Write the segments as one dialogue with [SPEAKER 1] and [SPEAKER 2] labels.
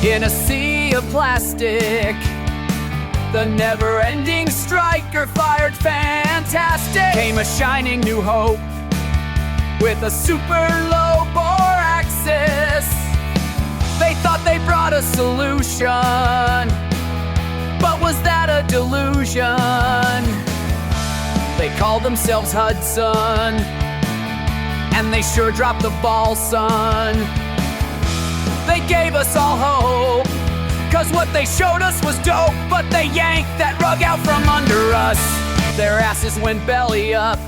[SPEAKER 1] In a sea of plastic, the never-ending striker fired fantastic. Came a shining new hope with a super low bore axis. They thought they brought a solution, but was that a delusion? They called themselves Hudson, and they sure dropped the ball, son. They gave us all hope, cause what they showed us was dope, but they yanked that rug out from under us. Their asses went belly up.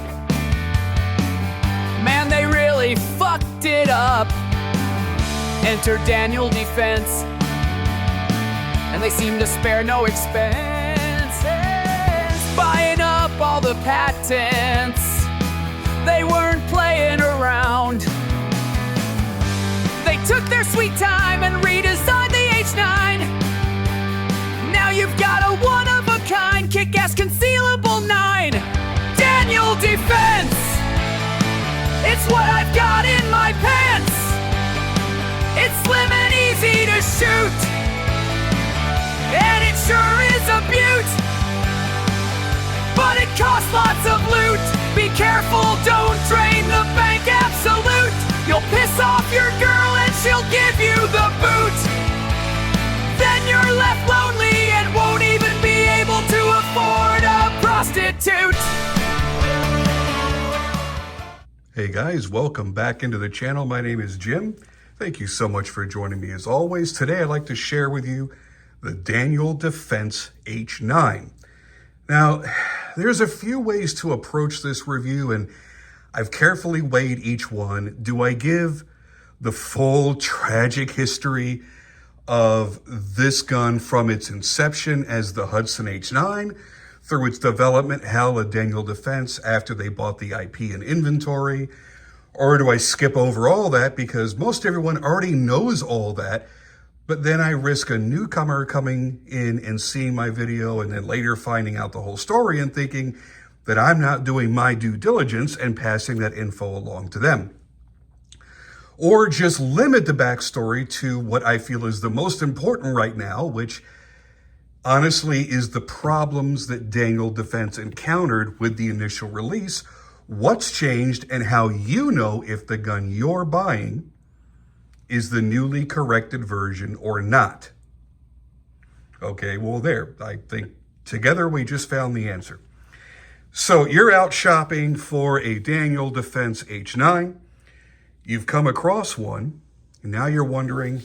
[SPEAKER 1] Man, they really fucked it up. Enter Daniel Defense, and they seem to spare no expense, buying up all the patents. They weren't playing around. They took their sweet time and redesigned the H9. Now you've got a one-of-a-kind kick-ass concealable 9. Daniel Defense! It's what I've got in my pants! It's slim and easy to shoot, and it sure is a beaut, but it costs lots of loot. Be careful, don't drain the bank absolute. You'll piss off your girl and she'll give you the boot. Then you're left lonely and won't even be able to afford a prostitute.
[SPEAKER 2] Hey guys, welcome back into the channel. My name is Jim. Thank you so much for joining me as always. Today I'd like to share with you the Daniel Defense H9. Now, there's a few ways to approach this review, and I've carefully weighed each one. Do I give the full tragic history of this gun from its inception as the Hudson H9 through its development hell at Daniel Defense after they bought the IP and inventory? Or do I skip over all that because most everyone already knows all that, but then I risk a newcomer coming in and seeing my video and then later finding out the whole story and thinking that I'm not doing my due diligence and passing that info along to them? Or just limit the backstory to what I feel is the most important right now, which honestly is the problems that Daniel Defense encountered with the initial release, what's changed, and how you know if the gun you're buying is the newly corrected version or not. Okay, well there, I think together we just found the answer. So you're out shopping for a Daniel Defense H9. You've come across one, and now you're wondering,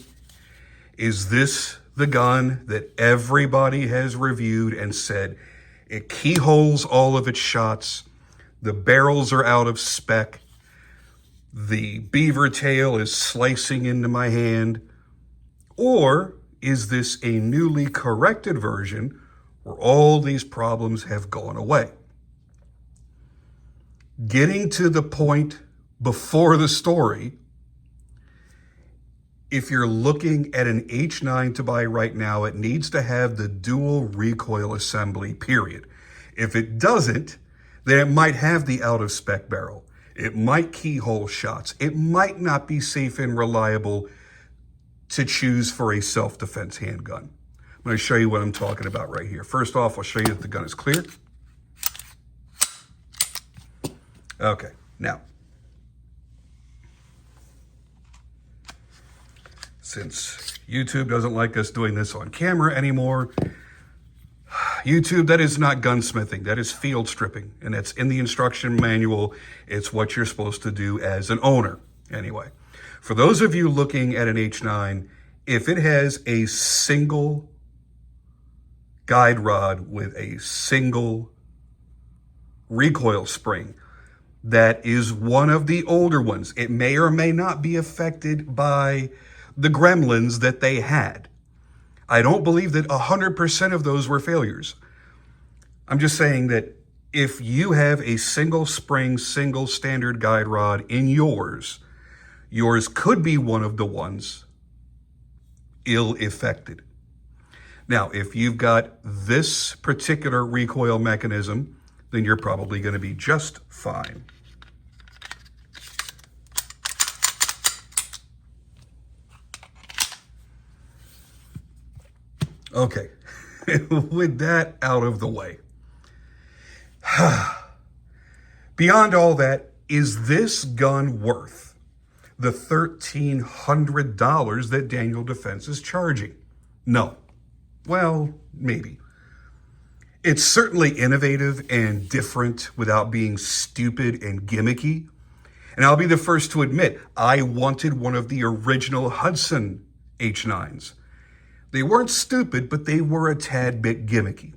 [SPEAKER 2] is this the gun that everybody has reviewed and said it keyholes all of its shots, the barrels are out of spec, the beaver tail is slicing into my hand? Or is this a newly corrected version where all these problems have gone away? Getting to the point before the story, if you're looking at an H9 to buy right now, it needs to have the dual recoil assembly, period. If it doesn't, then it might have the out-of-spec barrel. It might keyhole shots. It might not be safe and reliable to choose for a self-defense handgun. I'm going to show you what I'm talking about right here. First off, I'll show you that the gun is clear. Okay, now, since YouTube doesn't like us doing this on camera anymore, YouTube, that is not gunsmithing, that is field stripping, and that's in the instruction manual. It's what you're supposed to do as an owner. Anyway, for those of you looking at an H9, if it has a single guide rod with a single recoil spring, that is one of the older ones. It may or may not be affected by the gremlins that they had. I don't believe that 100% of those were failures. I'm just saying that if you have a single spring, single standard guide rod in yours could be one of the ones ill-affected. Now, if you've got this particular recoil mechanism, then you're probably going to be just fine. Okay, with that out of the way. Beyond all that, is this gun worth the $1,300 that Daniel Defense is charging? No. Well, maybe. It's certainly innovative and different without being stupid and gimmicky. And I'll be the first to admit, I wanted one of the original Hudson H9s. They weren't stupid, but they were a tad bit gimmicky.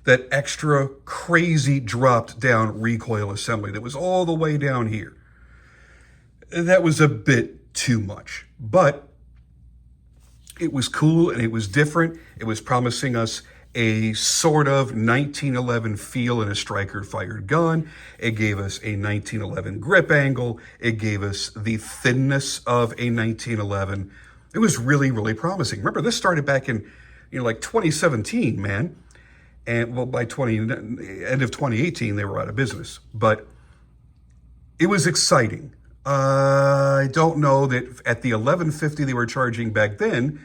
[SPEAKER 2] That extra crazy dropped down recoil assembly that was all the way down here, that was a bit too much. But it was cool and it was different. It was promising us a sort of 1911 feel in a striker-fired gun. It gave us a 1911 grip angle. It gave us the thinness of a 1911. It was really, really promising. Remember, this started back in, like 2017, man. And well, by end of 2018, they were out of business. But it was exciting. I don't know that at the $1,150 they were charging back then,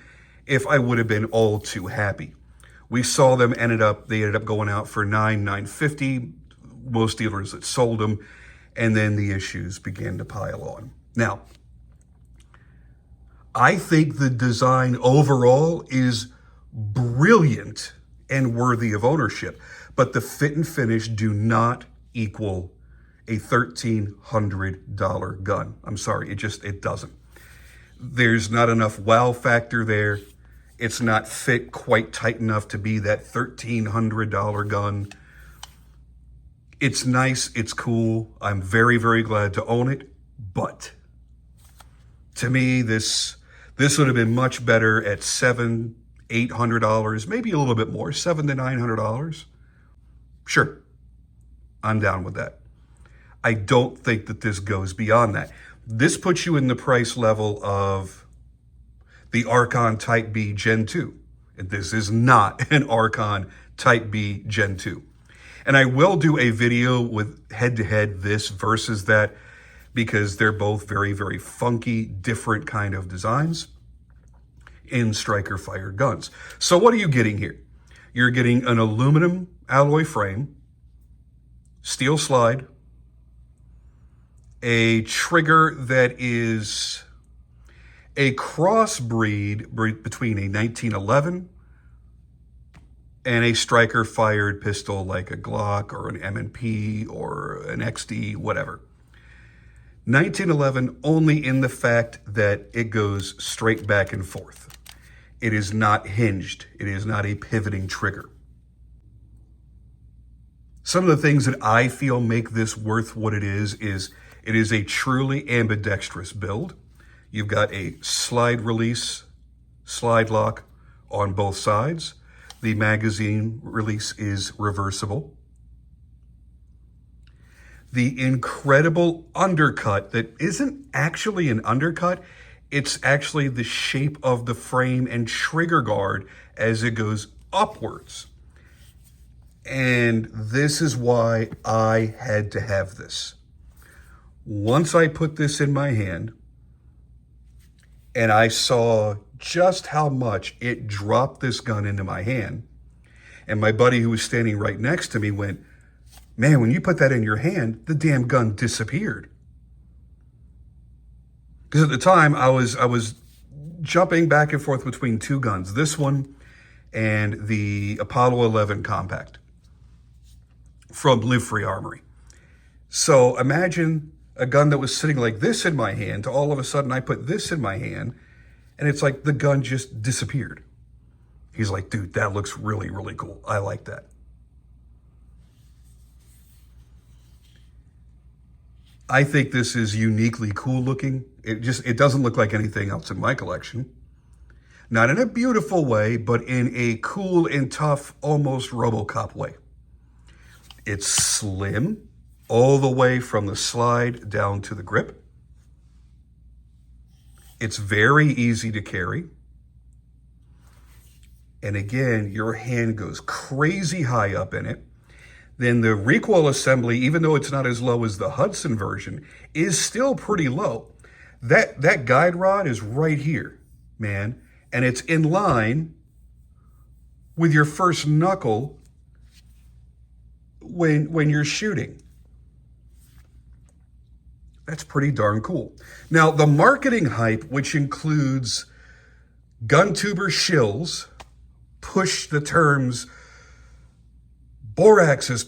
[SPEAKER 2] if I would have been all too happy. We saw them they ended up going out for $950, most dealers that sold them, and then the issues began to pile on. Now, I think the design overall is brilliant and worthy of ownership, but the fit and finish do not equal a $1,300 gun. I'm sorry, it doesn't. There's not enough wow factor there. It's not fit quite tight enough to be that $1,300 gun. It's nice, it's cool. I'm very, very glad to own it, but to me, this would have been much better at $700, $800, maybe a little bit more, $700 to $900. Sure, I'm down with that. I don't think that this goes beyond that. This puts you in the price level of the Archon Type B Gen 2. And this is not an Archon Type B Gen 2. And I will do a video with head-to-head this versus that, because they're both very, very funky, different kind of designs in striker-fired guns. So what are you getting here? You're getting an aluminum alloy frame, steel slide, a trigger that is a crossbreed between a 1911 and a striker-fired pistol like a Glock or an M&P or an XD, whatever. 1911 only in the fact that it goes straight back and forth. It is not hinged. It is not a pivoting trigger. Some of the things that I feel make this worth what it is it is a truly ambidextrous build. You've got a slide release, slide lock on both sides. The magazine release is reversible. The incredible undercut that isn't actually an undercut, it's actually the shape of the frame and trigger guard as it goes upwards. And this is why I had to have this. Once I put this in my hand, and I saw just how much it dropped this gun into my hand, and my buddy who was standing right next to me went, "Man, when you put that in your hand, the damn gun disappeared." Because at the time, I was jumping back and forth between two guns, this one and the Apollo 11 Compact from Live Free Armory. So imagine a gun that was sitting like this in my hand to all of a sudden I put this in my hand and it's like the gun just disappeared. He's like, "Dude, that looks really, really cool. I like that." I think this is uniquely cool looking. It doesn't look like anything else in my collection. Not in a beautiful way, but in a cool and tough, almost RoboCop way. It's slim all the way from the slide down to the grip. It's very easy to carry. And again, your hand goes crazy high up in it. Then the recoil assembly, even though it's not as low as the Hudson version, is still pretty low. That guide rod is right here, man. And it's in line with your first knuckle when you're shooting. That's pretty darn cool. Now, the marketing hype, which includes gun tuber shills, push the terms bore axis,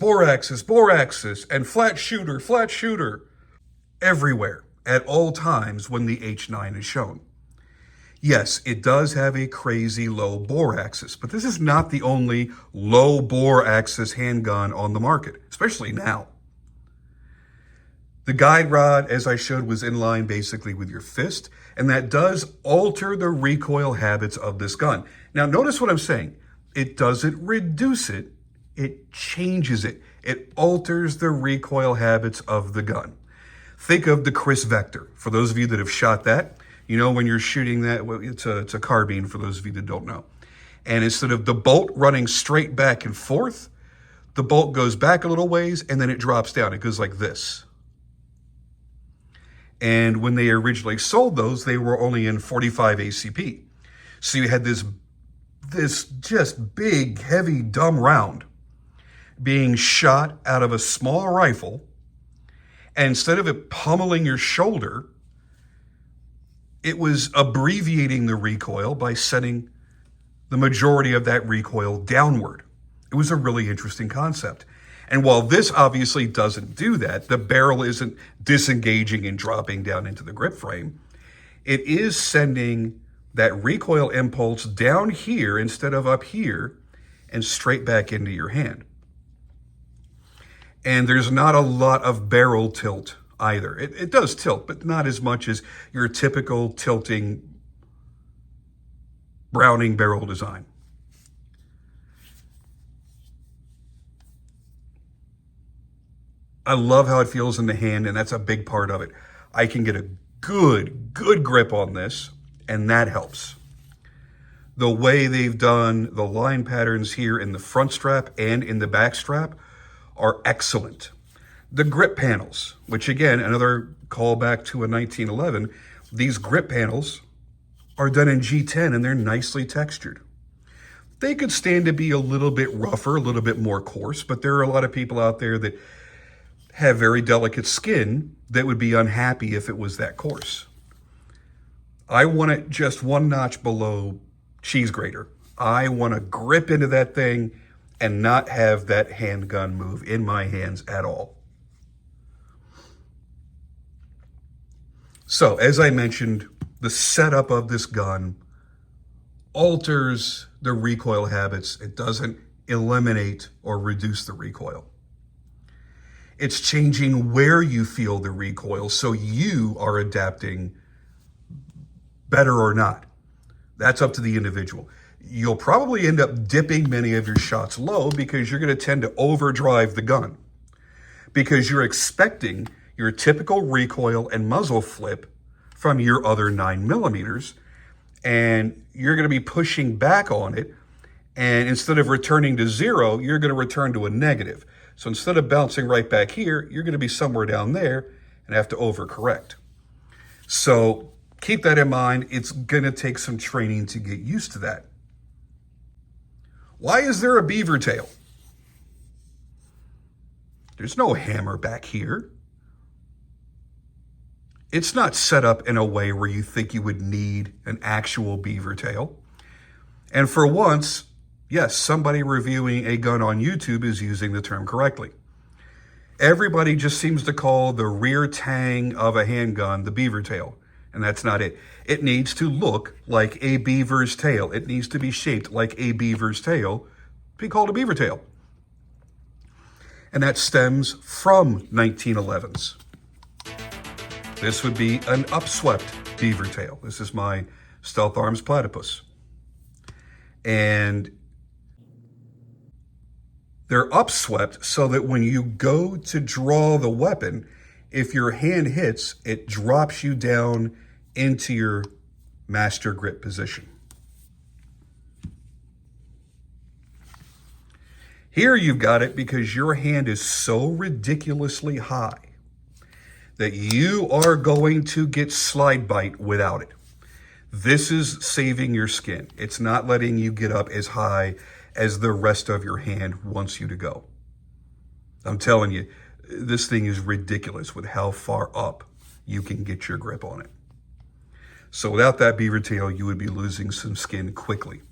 [SPEAKER 2] and flat shooter, everywhere at all times when the H9 is shown. Yes, it does have a crazy low bore axis, but this is not the only low bore axis handgun on the market, especially now. The guide rod, as I showed, was in line basically with your fist, and that does alter the recoil habits of this gun. Now, notice what I'm saying. It doesn't reduce it, it changes it. It alters the recoil habits of the gun. Think of the Chris Vector. For those of you that have shot that, you know when you're shooting that, well, it's a carbine for those of you that don't know. And instead of the bolt running straight back and forth, the bolt goes back a little ways and then it drops down. It goes like this. And when they originally sold those, they were only in 45 ACP. So you had this just big, heavy, dumb round being shot out of a small rifle. And instead of it pummeling your shoulder, it was abbreviating the recoil by setting the majority of that recoil downward. It was a really interesting concept. And while this obviously doesn't do that, the barrel isn't disengaging and dropping down into the grip frame, it is sending that recoil impulse down here instead of up here and straight back into your hand. And there's not a lot of barrel tilt either. It does tilt, but not as much as your typical tilting Browning barrel design. I love how it feels in the hand, and that's a big part of it. I can get a good grip on this, and that helps. The way they've done the line patterns here in the front strap and in the back strap are excellent. The grip panels, which again, another callback to a 1911, these grip panels are done in G10 and they're nicely textured. They could stand to be a little bit rougher, a little bit more coarse, but there are a lot of people out there that have very delicate skin that would be unhappy if it was that coarse. I want it just one notch below cheese grater. I want to grip into that thing and not have that handgun move in my hands at all. So, as I mentioned, the setup of this gun alters the recoil habits. It doesn't eliminate or reduce the recoil. It's changing where you feel the recoil, so you are adapting better or not. That's up to the individual. You'll probably end up dipping many of your shots low because you're going to tend to overdrive the gun, because you're expecting your typical recoil and muzzle flip from your other 9mm, and you're going to be pushing back on it, and instead of returning to zero, you're going to return to a negative. So instead of bouncing right back here, you're going to be somewhere down there and have to overcorrect. So keep that in mind. It's going to take some training to get used to that. Why is there a beaver tail? There's no hammer back here. It's not set up in a way where you think you would need an actual beaver tail. And for once, yes, somebody reviewing a gun on YouTube is using the term correctly. Everybody just seems to call the rear tang of a handgun the beaver tail, and that's not it. It needs to look like a beaver's tail. It needs to be shaped like a beaver's tail to be called a beaver tail. And that stems from 1911s. This would be an upswept beaver tail. This is my Stealth Arms Platypus. And they're upswept so that when you go to draw the weapon, if your hand hits, it drops you down into your master grip position. Here you've got it because your hand is so ridiculously high that you are going to get slide bite without it. This is saving your skin. It's not letting you get up as high as the rest of your hand wants you to go. I'm telling you, this thing is ridiculous with how far up you can get your grip on it. So without that beaver tail, you would be losing some skin quickly.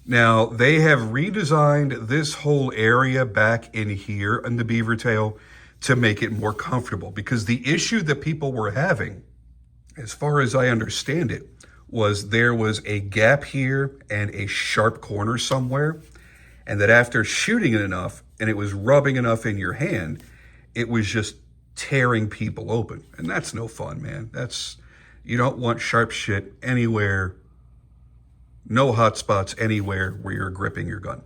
[SPEAKER 2] Now, they have redesigned this whole area back in here on the beaver tail to make it more comfortable, because the issue that people were having, as far as I understand it, was there was a gap here and a sharp corner somewhere, and that after shooting it enough and it was rubbing enough in your hand, it was just tearing people open. And that's no fun, man. You don't want sharp shit anywhere, no hot spots anywhere where you're gripping your gun.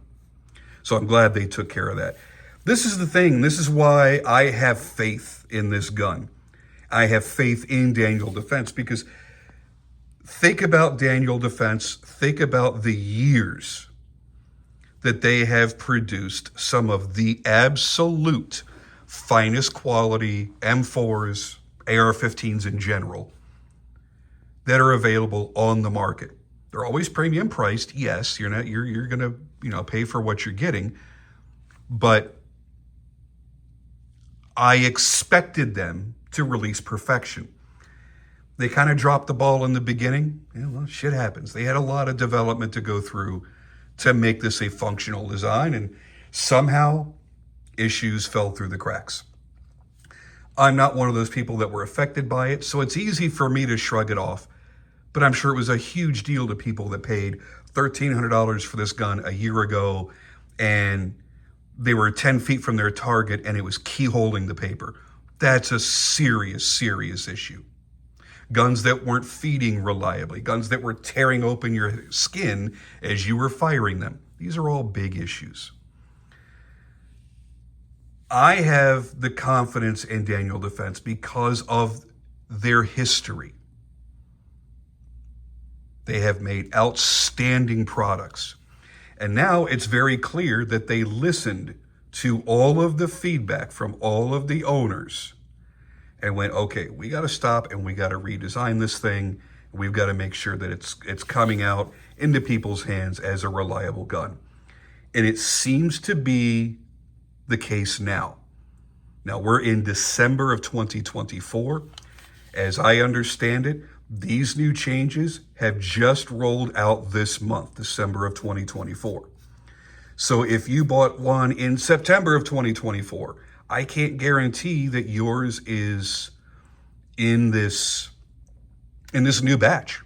[SPEAKER 2] So I'm glad they took care of that. This is the thing. This is why I have faith in this gun. I have faith in Daniel Defense, because think about Daniel Defense. Think about the years that they have produced some of the absolute finest quality M4s, AR-15s in general, that are available on the market. They're always premium priced. Yes, you're going to, pay for what you're getting, but I expected them to release perfection. They kind of dropped the ball in the beginning. Well, shit happens. They had a lot of development to go through to make this a functional design, and somehow issues fell through the cracks. I'm not one of those people that were affected by it, so it's easy for me to shrug it off, but I'm sure it was a huge deal to people that paid $1,300 for this gun a year ago, and they were 10 feet from their target and it was keyholing the paper. That's a serious, serious issue. Guns that weren't feeding reliably, guns that were tearing open your skin as you were firing them. These are all big issues. I have the confidence in Daniel Defense because of their history. They have made outstanding products. And now it's very clear that they listened to all of the feedback from all of the owners and went, okay, we got to stop and we got to redesign this thing. We've got to make sure that it's coming out into people's hands as a reliable gun. And it seems to be the case now. Now we're in December of 2024. As I understand it, these new changes have just rolled out this month, December of 2024. So if you bought one in September of 2024, I can't guarantee that yours is in this new batch.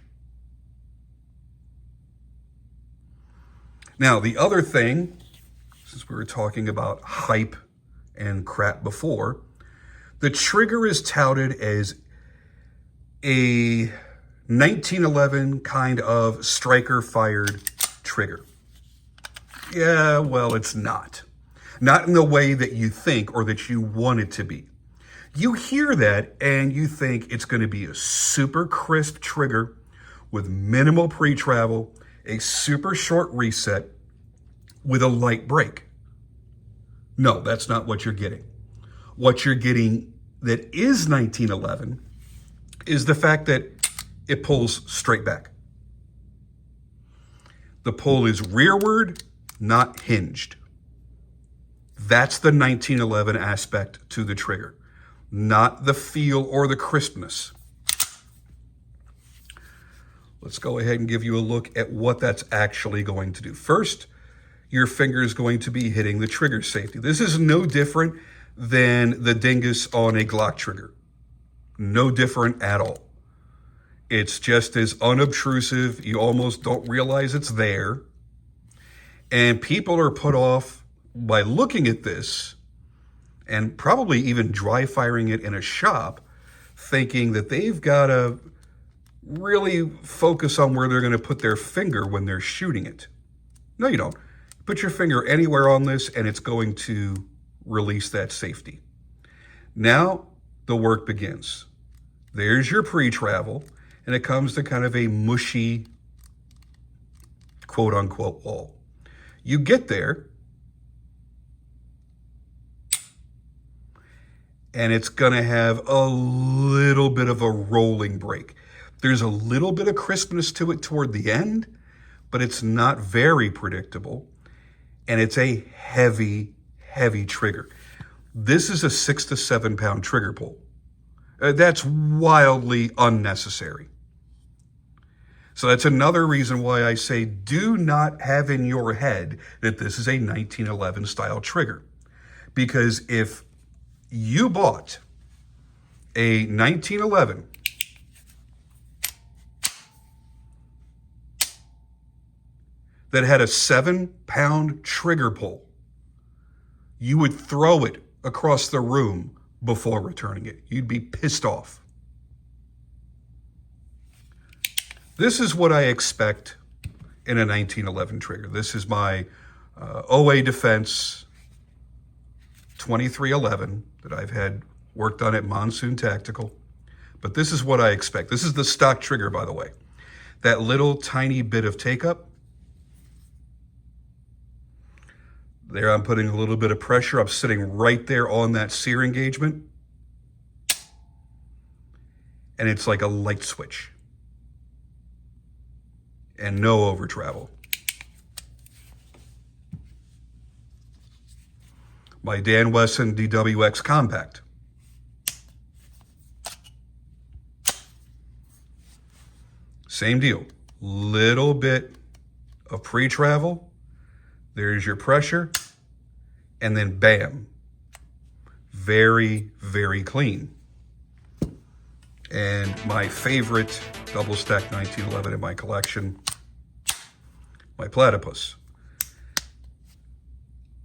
[SPEAKER 2] Now, the other thing, since we were talking about hype and crap before, the trigger is touted as a 1911 kind of striker-fired trigger. Yeah, well, it's not. Not in the way that you think or that you want it to be. You hear that and you think it's going to be a super crisp trigger with minimal pre-travel, a super short reset with a light break. No, that's not what you're getting. What you're getting that is 1911 is the fact that it pulls straight back. The pull is rearward, not hinged. That's the 1911 aspect to the trigger, not the feel or the crispness. Let's go ahead and give you a look at what that's actually going to do. First, your finger is going to be hitting the trigger safety. This is no different than the dingus on a Glock trigger. No different at all. It's just as unobtrusive. You almost don't realize it's there. And people are put off by looking at this and probably even dry firing it in a shop, thinking that they've got to really focus on where they're going to put their finger when they're shooting it. No, you don't. Put your finger anywhere on this and it's going to release that safety. Now the work begins. There's your pre-travel, and it comes to kind of a mushy, quote unquote, wall. You get there, and it's going to have a little bit of a rolling break. There's a little bit of crispness to it toward the end, but it's not very predictable. And it's a heavy, heavy trigger. This is a 6 to 7 pound trigger pull. That's wildly unnecessary. So that's another reason why I say do not have in your head that this is a 1911 style trigger. Because if you bought a 1911 that had a 7 pound trigger pull, you would throw it across the room before returning it. You'd be pissed off. This is what I expect in a 1911 trigger. This is my OA Defense 2311 that I've had worked on at Monsoon Tactical. But this is what I expect. This is the stock trigger, by the way. That little tiny bit of take-up. There I'm putting a little bit of pressure. I'm sitting right there on that sear engagement. And it's like a light switch. And no over travel. My Dan Wesson DWX Compact. Same deal. Little bit of pre-travel. There's your pressure. And then bam. Very, very clean. And my favorite double stack 1911 in my collection, my platypus.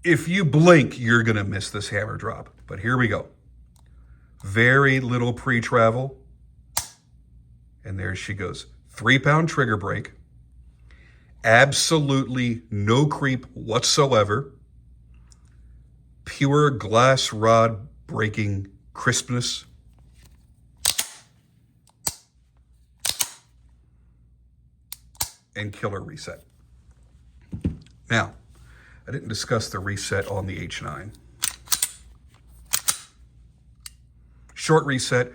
[SPEAKER 2] If you blink, you're gonna miss this hammer drop, but here we go. Very little pre-travel, and there she goes. 3 pound trigger break, absolutely no creep whatsoever, pure glass rod breaking crispness. And killer reset. Now, I didn't discuss the reset on the H9. Short reset,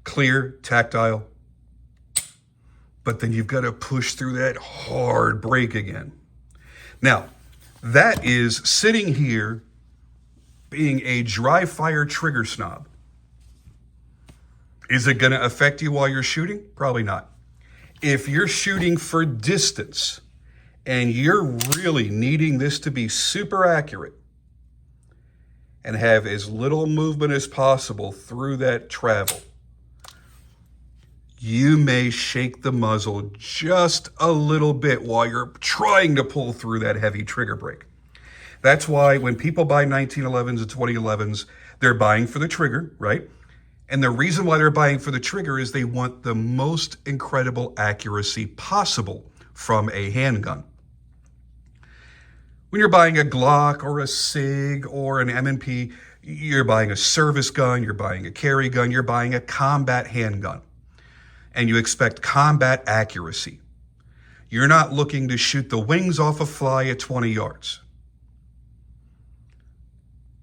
[SPEAKER 2] clear, tactile, but then you've got to push through that hard break again. Now, that is sitting here being a dry fire trigger snob. Is it going to affect you while you're shooting? Probably not. If you're shooting for distance and you're really needing this to be super accurate and have as little movement as possible through that travel, you may shake the muzzle just a little bit while you're trying to pull through that heavy trigger break. That's why when people buy 1911s and 2011s, they're buying for the trigger, right? And the reason why they're buying for the trigger is they want the most incredible accuracy possible from a handgun. When you're buying a Glock or a SIG or an M&P, you're buying a service gun, you're buying a carry gun, you're buying a combat handgun. And you expect combat accuracy. You're not looking to shoot the wings off a fly at 20 yards.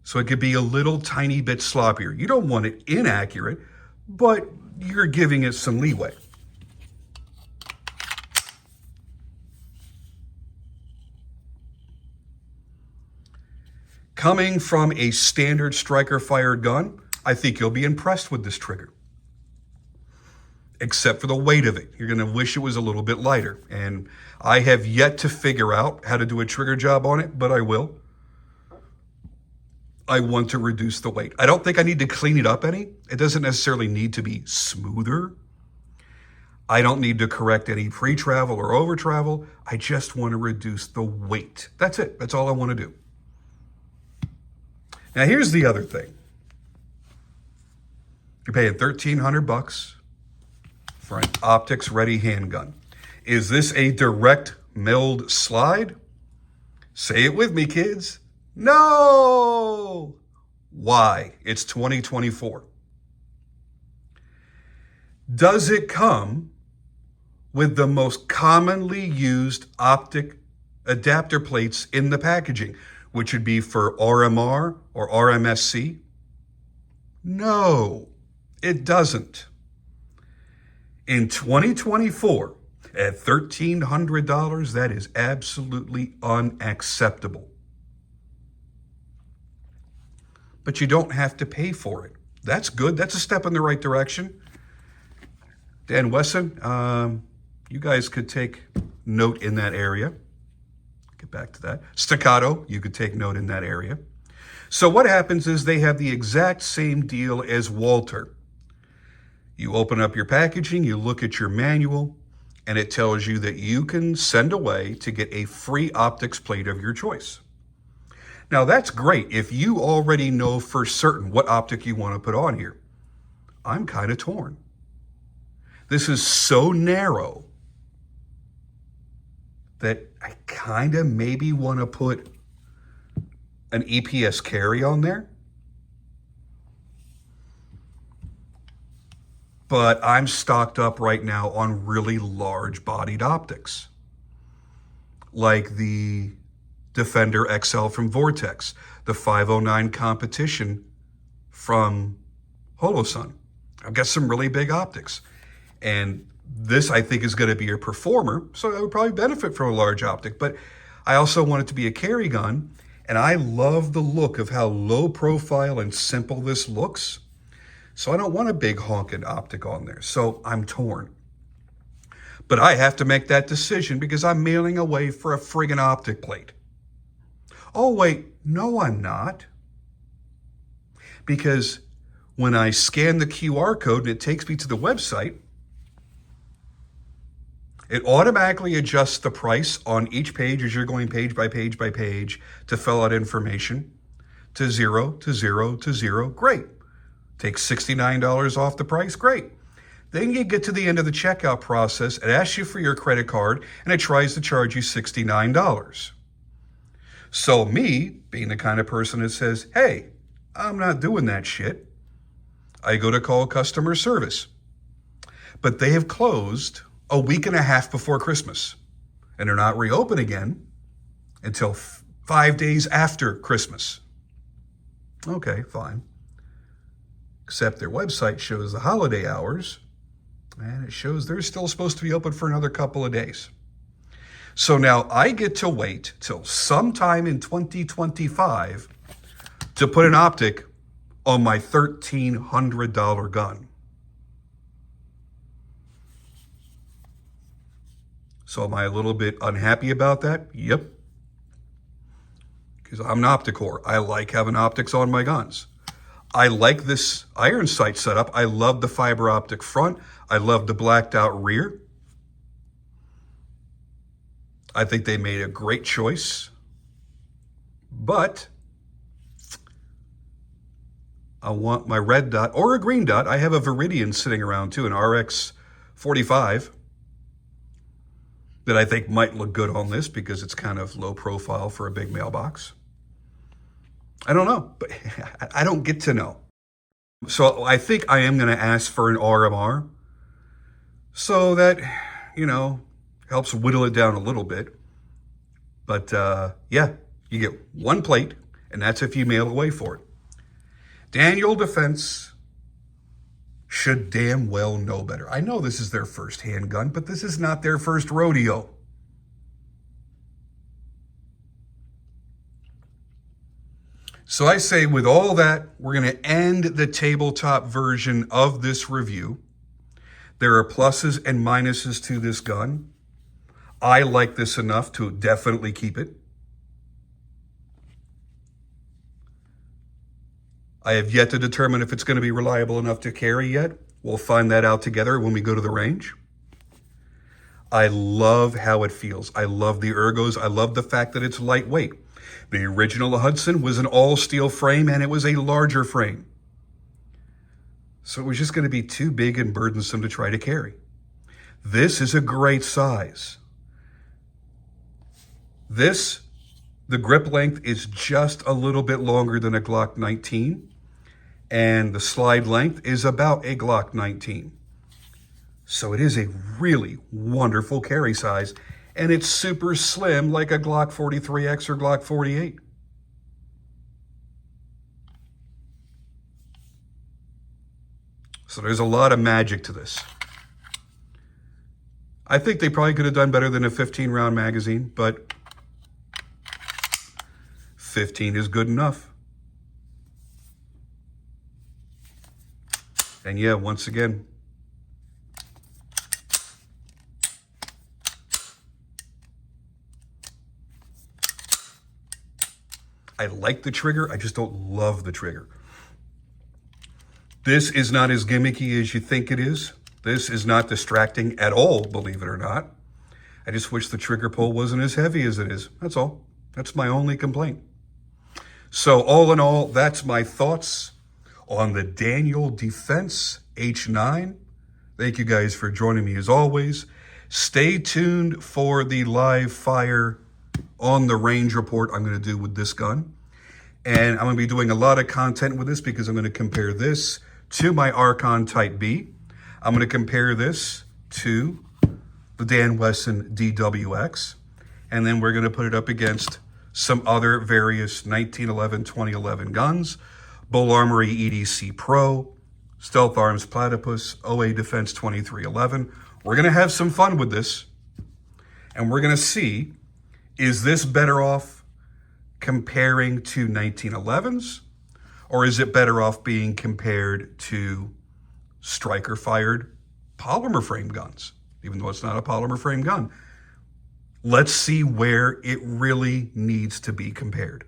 [SPEAKER 2] So it could be a little tiny bit sloppier. You don't want it inaccurate, but you're giving it some leeway. Coming from a standard striker fired gun, I think you'll be impressed with this trigger. Except for the weight of it. You're gonna wish it was a little bit lighter. And I have yet to figure out how to do a trigger job on it, but I will. I want to reduce the weight. I don't think I need to clean it up any. It doesn't necessarily need to be smoother. I don't need to correct any pre-travel or over-travel. I just want to reduce the weight. That's it. That's all I want to do. Now here's the other thing. You're paying $1,300 for an optics ready handgun. Is this a direct milled slide? Say it with me, kids. No! Why? It's 2024. Does it come with the most commonly used optic adapter plates in the packaging, which would be for RMR or RMSC? No, it doesn't. In 2024, at $1,300, that is absolutely unacceptable. But you don't have to pay for it. That's good. That's a step in the right direction. Dan Wesson, you guys could take note in that area. Get back to that. Staccato, you could take note in that area. So what happens is they have the exact same deal as Walter. You open up your packaging, you look at your manual, and it tells you that you can send away to get a free optics plate of your choice. Now that's great if you already know for certain what optic you want to put on here. I'm kind of torn. This is so narrow that I kind of maybe want to put an EPS carry on there. But I'm stocked up right now on really large bodied optics, like the Defender XL from Vortex, the 509 competition from Holosun. I've got some really big optics. And this, I think, is going to be a performer, so I would probably benefit from a large optic. But I also want it to be a carry gun, and I love the look of how low profile and simple this looks. So I don't want a big honking optic on there. So I'm torn. But I have to make that decision because I'm mailing away for a friggin' optic plate. Oh, wait, no, I'm not. Because when I scan the QR code and it takes me to the website, it automatically adjusts the price on each page as you're going page by page by page to fill out information to 0 to 0 to 0. Great. Take $69 off the price. Great. Then you get to the end of the checkout process. It asks you for your credit card and it tries to charge you $69. So me, being the kind of person that says, hey, I'm not doing that shit, I go to call customer service. But they have closed a week and a half before Christmas, and they're not reopen again until 5 days after Christmas. Okay, fine. Except their website shows the holiday hours, and it shows they're still supposed to be open for another couple of days. So now I get to wait till sometime in 2025 to put an optic on my $1,300 gun. So am I a little bit unhappy about that? Yep. Because I'm an optic-whore. I like having optics on my guns. I like this iron sight setup. I love the fiber optic front. I love the blacked out rear. I think they made a great choice. But I want my red dot or a green dot. I have a Viridian sitting around too, an RX 45 that I think might look good on this because it's kind of low profile for a big mailbox. I don't know, but I don't get to know. So I think I am going to ask for an RMR so that, helps whittle it down a little bit. But yeah, you get one plate, and that's if you mail away for it. Daniel Defense should damn well know better. I know this is their first handgun, but this is not their first rodeo. So I say with all that, we're going to end the tabletop version of this review. There are pluses and minuses to this gun. I like this enough to definitely keep it. I have yet to determine if it's going to be reliable enough to carry yet. We'll find that out together when we go to the range. I love how it feels. I love the ergos. I love the fact that it's lightweight. The original Hudson was an all-steel frame, and it was a larger frame. So it was just going to be too big and burdensome to try to carry. This is a great size. The grip length is just a little bit longer than a Glock 19, and the slide length is about a Glock 19. So it is a really wonderful carry size, and it's super slim like a Glock 43X or Glock 48. So there's a lot of magic to this. I think they probably could have done better than a 15-round magazine, but 15 is good enough. And yeah, once again, I like the trigger, I just don't love the trigger. This is not as gimmicky as you think it is. This is not distracting at all, believe it or not. I just wish the trigger pull wasn't as heavy as it is. That's all. That's my only complaint. So all in all, that's my thoughts on the Daniel Defense H9. Thank you guys for joining me as always. Stay tuned for the live fire on the range report I'm going to do with this gun. And I'm going to be doing a lot of content with this because I'm going to compare this to my Archon Type B. I'm going to compare this to the Dan Wesson DWX. And then we're going to put it up against some other various 1911, 2011 guns. Bull Armory EDC Pro, Stealth Arms Platypus, OA Defense 2311. We're going to have some fun with this. And we're going to see, is this better off comparing to 1911s? Or is it better off being compared to striker-fired polymer frame guns, even though it's not a polymer frame gun? Let's see where it really needs to be compared.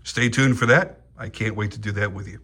[SPEAKER 2] Stay tuned for that. I can't wait to do that with you.